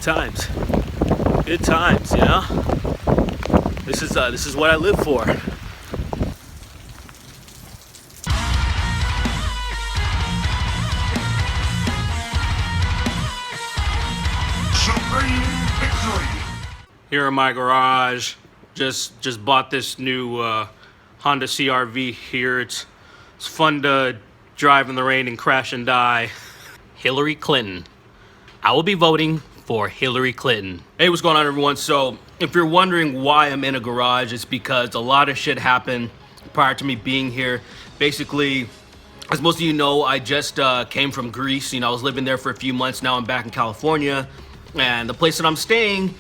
times. Good times, you know? This is what I live for. Here in my garage, just bought this new Honda CR-V here. It's fun to drive in the rain and crash and die. Hillary Clinton. I will be voting for Hillary Clinton. Hey, what's going on, everyone? So if you're wondering why I'm in a garage, it's because a lot of shit happened prior to me being here. Basically, as most of you know, I just came from Greece. You know, I was living there for a few months. Now I'm back in California, and the place that I'm staying,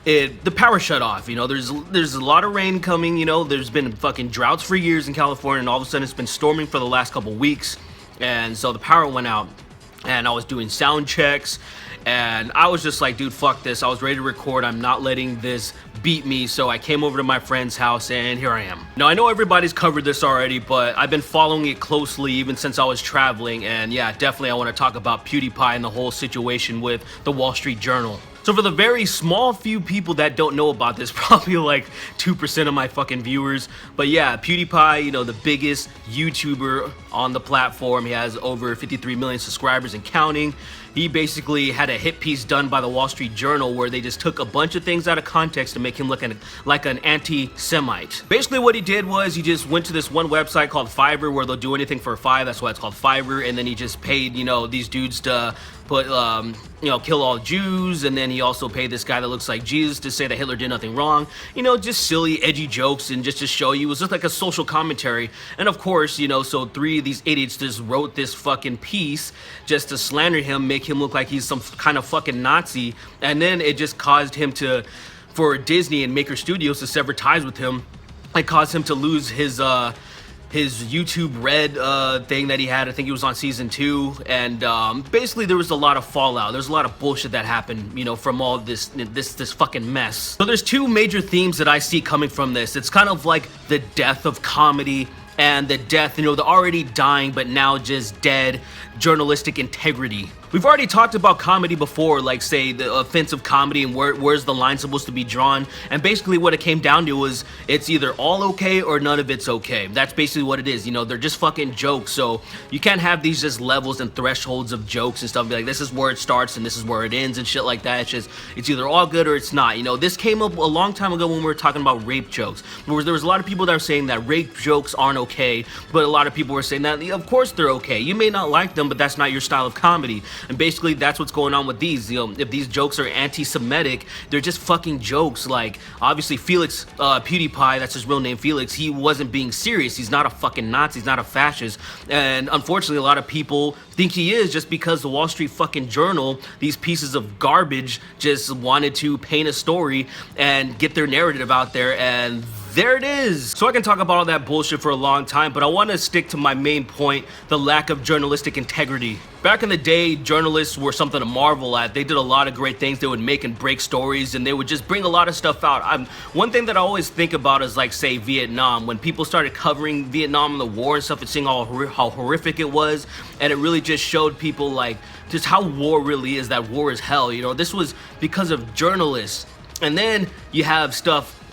the power shut off. You know, there's a lot of rain coming. You know, there's been fucking droughts for years in California, and all of a sudden it's been storming for the last couple weeks, and so the power went out. And I was doing sound checks, and I was just like, dude, fuck this. I was ready to record. I'm not letting this beat me. So I came over to my friend's house, and here I am. Now, I know everybody's covered this already, but I've been following it closely even since I was traveling. And yeah, definitely I want to talk about PewDiePie and the whole situation with the Wall Street Journal. So for the very small few people that don't know about this, probably like 2% of my fucking viewers, but yeah, PewDiePie, you know, the biggest YouTuber on the platform. He has over 53 million subscribers and counting. He basically had a hit piece done by the Wall Street Journal where they just took a bunch of things out of context to make him look like an anti-Semite. Basically what he did was he just went to this one website called Fiverr where they'll do anything for a $5. That's why it's called Fiverr. And then he just paid, you know, these dudes to put, you know, kill all Jews. And then he also paid this guy that looks like Jesus to say that Hitler did nothing wrong. You know, just silly, edgy jokes and just to show you. It was just like a social commentary. And of course, you know, so three of these idiots just wrote this fucking piece just to slander him, make him look like he's some kind of fucking Nazi. And then it just caused him for Disney and Maker Studios to sever ties with him. It caused him to lose his YouTube Red thing that he had. I think it was on season 2, and basically there was a lot of fallout. There's a lot of bullshit that happened, you know, from all this fucking mess. So there's two major themes that I see coming from this. It's kind of like the death of comedy and the death, you know, the already dying but now just dead journalistic integrity. We've already talked about comedy before, like say the offensive comedy and where's the line supposed to be drawn, and basically what it came down to was it's either all okay or none of it's okay. That's basically what it is. You know, they're just fucking jokes, so you can't have these just levels and thresholds of jokes and stuff. Be like, this is where it starts and this is where it ends and shit like that. It's just, it's either all good or it's not. You know, this came up a long time ago when we were talking about rape jokes. There was a lot of people that were saying that rape jokes aren't okay, but a lot of people were saying that of course they're okay. You may not like them, but that's not your style of comedy. And basically that's what's going on with these. You know, if these jokes are anti-Semitic, they're just fucking jokes. Like obviously Felix PewDiePie, that's his real name, Felix, he wasn't being serious. He's not a fucking Nazi, he's not a fascist. And unfortunately a lot of people think he is just because the Wall Street fucking Journal, these pieces of garbage, just wanted to paint a story and get their narrative out there, and there it is. So I can talk about all that bullshit for a long time, but I want to stick to my main point, the lack of journalistic integrity. Back in the day, journalists were something to marvel at. They did a lot of great things. They would make and break stories, and they would just bring a lot of stuff out. One thing that I always think about is like, say, Vietnam. When people started covering Vietnam and the war and stuff and seeing how horrific it was, and it really just showed people like just how war really is, that war is hell. You know, this was because of journalists. And then you have stuff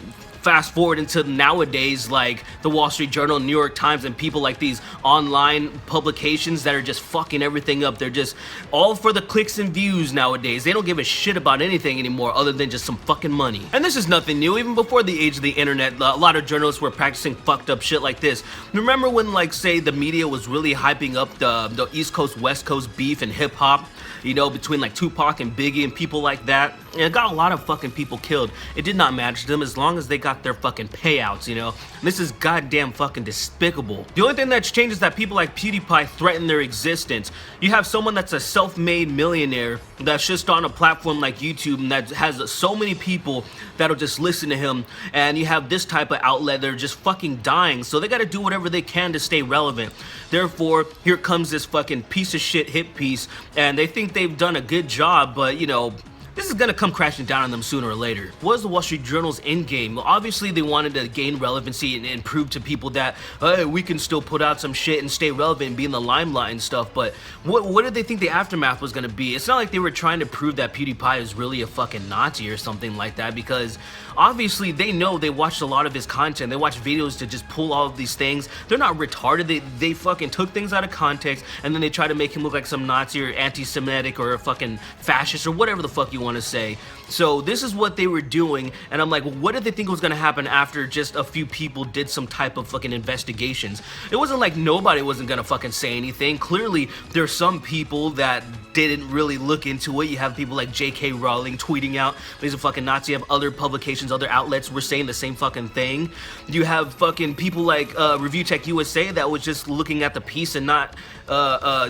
fast forward into nowadays, like the Wall Street Journal, New York Times, and people like these online publications that are just fucking everything up. They're just all for the clicks and views nowadays. They don't give a shit about anything anymore other than just some fucking money. And this is nothing new. Even before the age of the internet, a lot of journalists were practicing fucked up shit like this. Remember when, like, say the media was really hyping up the East Coast West Coast beef and hip hop, you know, between like Tupac and Biggie and people like that? And it got a lot of fucking people killed. It did not matter to them as long as they got their fucking payouts, you know? And this is goddamn fucking despicable. The only thing that's changed is that people like PewDiePie threaten their existence. You have someone that's a self-made millionaire that's just on a platform like YouTube and that has so many people that'll just listen to him, and you have this type of outlet that are just fucking dying, so they gotta do whatever they can to stay relevant. Therefore, here comes this fucking piece of shit hit piece, and they think they've done a good job, but you know, this is gonna come crashing down on them sooner or later. What was the Wall Street Journal's end game? Well, obviously they wanted to gain relevancy and prove to people that, hey, we can still put out some shit and stay relevant and be in the limelight and stuff, but what did they think the aftermath was gonna be? It's not like they were trying to prove that PewDiePie is really a fucking Nazi or something like that, because obviously they know, they watched a lot of his content, they watched videos to just pull all of these things. They're not retarded, they fucking took things out of context and then they try to make him look like some Nazi or anti-Semitic or a fucking fascist or whatever the fuck you want to say. So this is what they were doing, and I'm like, well, what did they think was gonna happen after just a few people did some type of fucking investigations? It wasn't like nobody wasn't gonna fucking say anything. Clearly there's some people that didn't really look into it. You have people like J.K. Rowling tweeting out he's a fucking Nazi. You have other publications, other outlets were saying the same fucking thing. You have fucking people like Review Tech USA that was just looking at the piece and not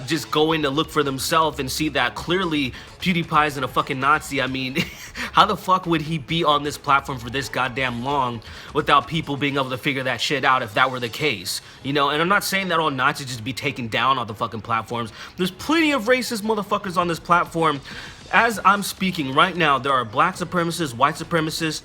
just going to look for themselves and see that clearly PewDiePie isn't a fucking Nazi. I mean, how the fuck would he be on this platform for this goddamn long without people being able to figure that shit out if that were the case? You know, and I'm not saying that all Nazis just be taken down on the fucking platforms. There's plenty of racist motherfuckers on this platform. As I'm speaking right now, there are black supremacists, white supremacists,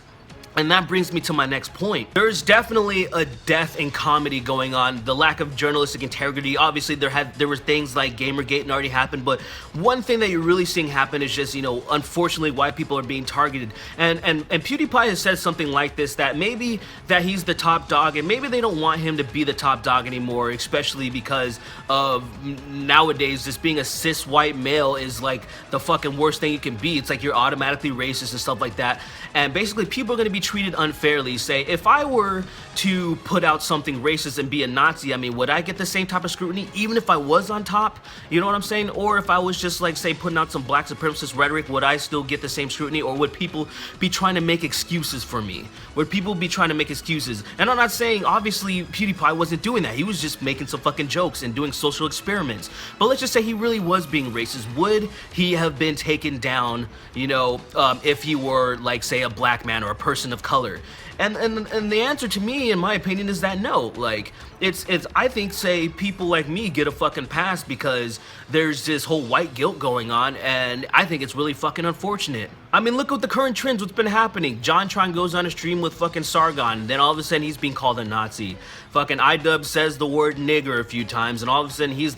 and that brings me to my next point. There's definitely a death in comedy going on. The lack of journalistic integrity. Obviously, there were things like Gamergate and already happened, but one thing that you're really seeing happen is just, you know, unfortunately, white people are being targeted. And PewDiePie has said something like this, that maybe that he's the top dog, and maybe they don't want him to be the top dog anymore, especially because of nowadays, just being a cis white male is like the fucking worst thing you can be. It's like you're automatically racist and stuff like that. And basically, people are going to be treated unfairly. Say, if I were to put out something racist and be a Nazi, I mean, would I get the same type of scrutiny even if I was on top? You know what I'm saying? Or if I was just like, say, putting out some black supremacist rhetoric, would I still get the same scrutiny? Or would people be trying to make excuses for me? Would people be trying to make excuses? And I'm not saying, obviously, PewDiePie wasn't doing that. He was just making some fucking jokes and doing social experiments. But let's just say he really was being racist. Would he have been taken down, you know, if he were, like, say, a black man or a person of color? And the answer to me, in my opinion, is that no. Like, it's I think, say, people like me get a fucking pass because there's this whole white guilt going on, and I think it's really fucking unfortunate. I mean, look at the current trends, what's been happening. JonTron goes on a stream with fucking Sargon, then all of a sudden he's being called a Nazi. Fucking iDub says the word nigger a few times, and all of a sudden he's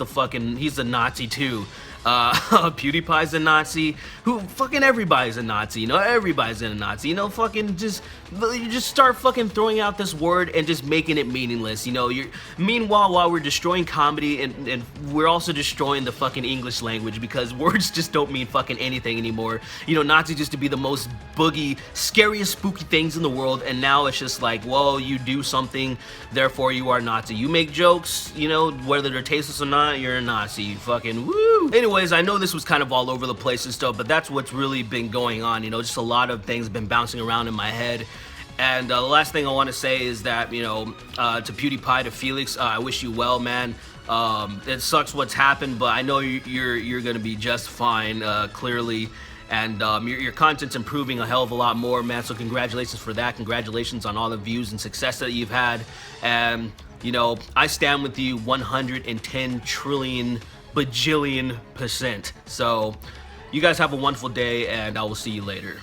a Nazi too. PewDiePie's a Nazi. Who fucking everybody's a Nazi, you know, everybody's a Nazi, you know, fucking you just start fucking throwing out this word and just making it meaningless, you know. Meanwhile, while we're destroying comedy and we're also destroying the fucking English language, because words just don't mean fucking anything anymore. You know, Nazi used to be the most boogie, scariest, spooky things in the world, and now it's just like, well, you do something, therefore you are Nazi. You make jokes, you know, whether they're tasteless or not, you're a Nazi. You fucking woo. Anyways, I know this was kind of all over the place and stuff, but that's what's really been going on, you know, just a lot of things have been bouncing around in my head. And the last thing I want to say is that, you know, to PewDiePie, to Felix, I wish you well, man. It sucks what's happened, but I know you're gonna be just fine, clearly. And your content's improving a hell of a lot more, man, so congratulations for that. Congratulations on all the views and success that you've had. And, you know, I stand with you 110 trillion bajillion %. So you guys have a wonderful day, and I will see you later.